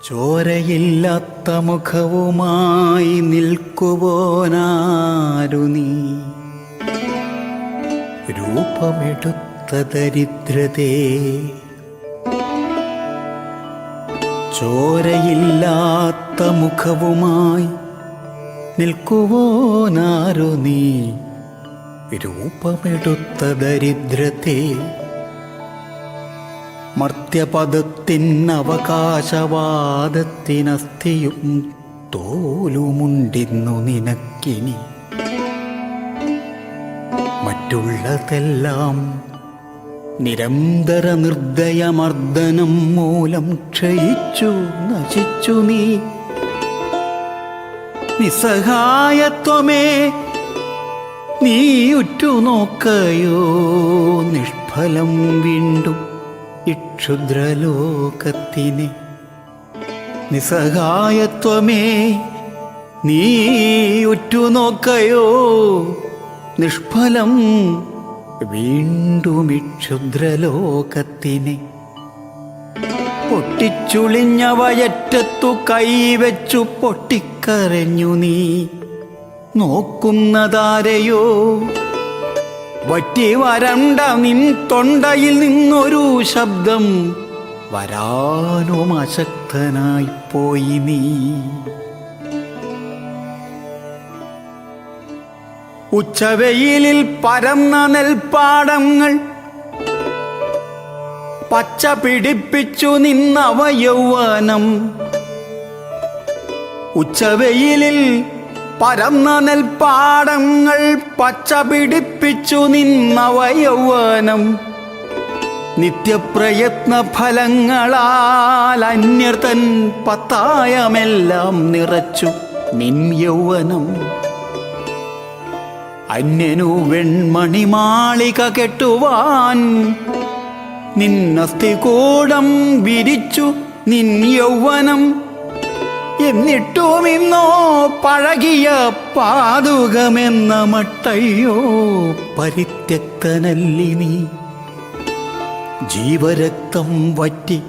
ചോരയില്ലാത്ത മുഖവുമായി നിൽക്കുവോനാരു നീ, രൂപമെടുത്ത ദരിദ്രതേ. ചോരയില്ലാത്ത മുഖവുമായി നിൽക്കുവോനാരു നീ, രൂപമെടുത്ത ദരിദ്രതേ. മർത്യപദത്തിനവകാശവാദത്തിനസ്ഥിയും തോലുമുണ്ടിന്നു നിനക്കിനി. മറ്റുള്ളതെല്ലാം നിരന്തര നിർദ്ദയമർദ്ദനം മൂലം ക്ഷയിച്ചു നശിച്ചു നീ. നിസ്സഹായത്വമേ നീ ഉറ്റുനോക്കയോ നിഷ്ഫലം വീണ്ടും ഇക്ഷുദ്രലോകത്തിനെ. നിസ്സഹായത്വമേ നീ ഉറ്റുനോക്കയോ നിഷ്ഫലം വീണ്ടും ഇക്ഷുദ്രലോകത്തിനെ. പൊട്ടിച്ചുളിഞ്ഞ വയറ്റത്തു കൈവച്ചു പൊട്ടിക്കരഞ്ഞു നീ നോക്കുന്നതാരെയോ. വറ്റി വരണ്ട നിൻ തൊണ്ടയിൽ നിന്നൊരു ശബ്ദം വരാനും അശക്തനായിപ്പോയി നീ. ഉച്ചവെയിലിൽ പരന്ന നെൽപ്പാടങ്ങൾ പച്ച പിടിപ്പിച്ചു നിന്നവ യൗവനം. ഉച്ചവെയിലിൽ പരന്ന നെൽപ്പാടങ്ങൾ പച്ച പിടിപ്പിച്ചു നിന്നവ യൗവനം. നിത്യപ്രയത്ന ഫലങ്ങളാൽ അന്യർ തൻ പത്തായമെല്ലാം നിറച്ചു നിൻ യൗവനം. അന്യനു വെൺമണിമാളിക കെട്ടുവാൻ നിന്നസ്ഥികൂടം വിരിച്ചു നിൻ യൗവനം. എന്നിട്ടും ഇന്നോ പഴകിയ പാതുകമെന്ന മട്ടയ്യോ പരിത്യക്തനല്ലി നീ. ജീവരക്തം വറ്റി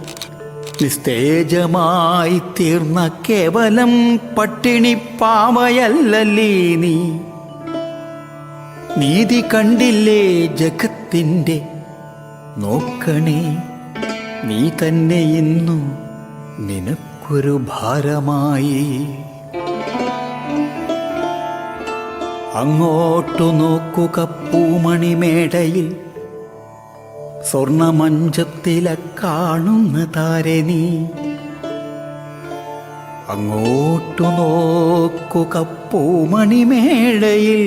നിസ്തേജമായി തീർന്ന കേവലം പട്ടിണി പാവയല്ലീ നീ. നീതി കണ്ടില്ലേ ജഗത്തിൻ്റെ നോക്കണേ, നീ തന്നെ ഇന്നു നിനക്കൊരു ഭാരമായി. അങ്ങോട്ടു നോക്കുക പൂമണിമേടയിൽ സ്വർണമഞ്ചത്തിലെ കാണുന്ന താരെ നീ. അങ്ങോട്ടു നോക്കുക പൂമണിമേടയിൽ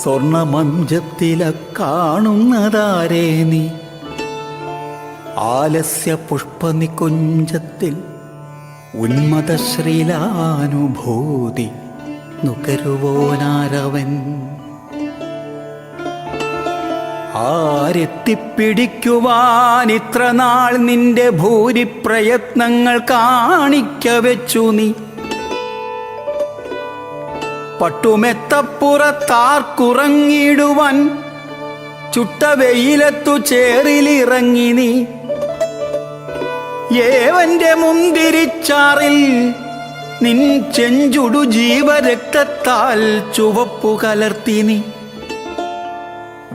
സ്വർണമഞ്ചത്തിലെ കാണുന്നതാരേ നീ. ആലസ്യ പുഷ്പനികുഞ്ചത്തിൽ ഉന്മദശ്രീലാനുഭൂതി നുകരുവോനാരവൻ. ആരെത്തിപ്പിടിക്കുവാൻ ഇത്ര നാൾ നിന്റെ ഭൂരിപ്രയത്നങ്ങൾ കാണിക്ക വെച്ചു നീ. പട്ടുമെത്തപ്പുറത്താർക്കുറങ്ങിടുവാൻ ചുട്ട വെയിലത്തു ചേറിലിറങ്ങി നീ. ഏവന്റെ മുന്തിരിച്ചാറിൽ നിൻ ചെഞ്ചുടു ജീവരക്തത്താൽ ചുവപ്പു കലർത്തി നീ.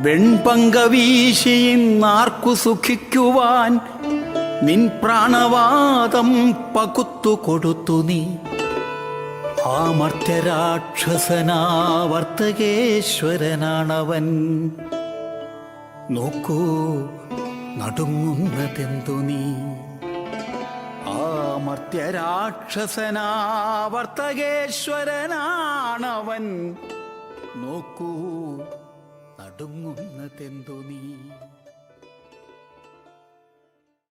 വെൺപങ്ക വീശിയിന്നാർക്കു സുഖിക്കുവാൻ നിൻ പ്രാണവാദം പകുത്തു കൊടുത്തു നീ. ആ മർത്യരാക്ഷസനാവർത്തകേശ്വരനാണവൻ. നോക്കൂ നടുങ്ങുന്നതെന്തു നീ? ആ മർത്യരാക്ഷസനാവർത്തകേശ്വരനാണവൻ, നോക്കൂ നടുങ്ങുന്നതെന്തു നീ?